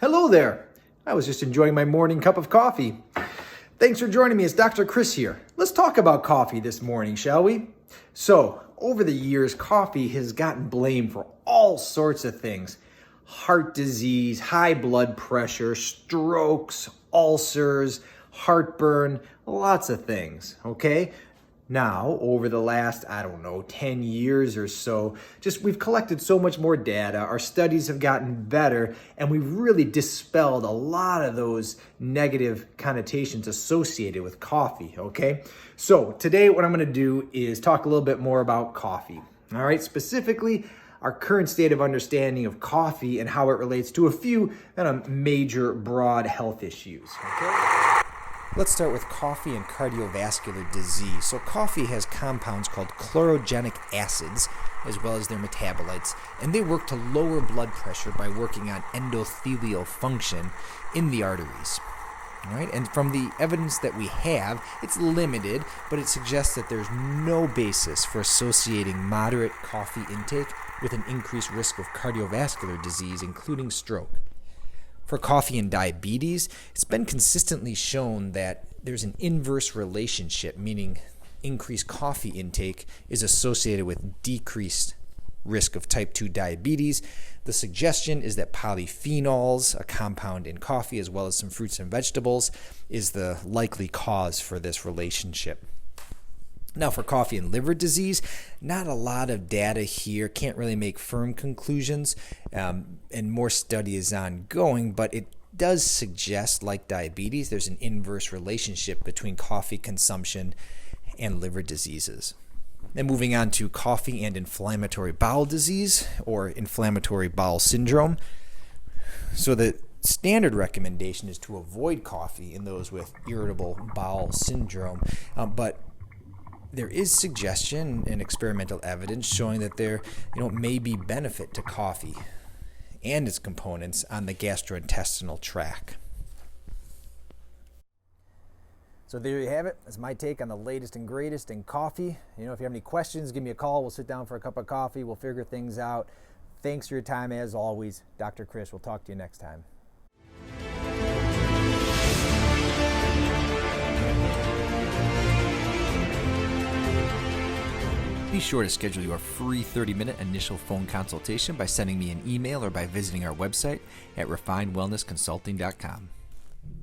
Hello there. I was just enjoying my morning cup of coffee. Thanks for joining me. It's Dr. Chris here. Let's talk about coffee this morning, shall we? So, over the years, coffee has gotten blamed for all sorts of things. Heart disease, high blood pressure, strokes, ulcers, heartburn, lots of things, okay? Now, over the last, 10 years or so, we've collected so much more data, our studies have gotten better, and we've really dispelled a lot of those negative connotations associated with coffee, okay? So today what I'm gonna do is talk a little bit more about coffee, all right? Specifically, our current state of understanding of coffee and how it relates to a few major broad health issues, okay? Let's start with coffee and cardiovascular disease. So coffee has compounds called chlorogenic acids, as well as their metabolites, and they work to lower blood pressure by working on endothelial function in the arteries. All right? And from the evidence that we have, it's limited, but it suggests that there's no basis for associating moderate coffee intake with an increased risk of cardiovascular disease, including stroke. For coffee and diabetes, it's been consistently shown that there's an inverse relationship, meaning increased coffee intake is associated with decreased risk of type 2 diabetes. The suggestion is that polyphenols, a compound in coffee as well as some fruits and vegetables, is the likely cause for this relationship. Now, for coffee and liver disease, not a lot of data here, can't really make firm conclusions, and more study is ongoing, but it does suggest, like diabetes, there's an inverse relationship between coffee consumption and liver diseases. Then moving on to coffee and inflammatory bowel disease, or inflammatory bowel syndrome. So the standard recommendation is to avoid coffee in those with irritable bowel syndrome, but there is suggestion and experimental evidence showing that there may be benefit to coffee and its components on the gastrointestinal tract. So there you have it. That's my take on the latest and greatest in coffee. If you have any questions, give me a call. We'll sit down for a cup of coffee. We'll figure things out. Thanks for your time as always. Dr. Chris, we'll talk to you next time. Be sure to schedule your free 30-minute initial phone consultation by sending me an email or by visiting our website at refinedwellnessconsulting.com.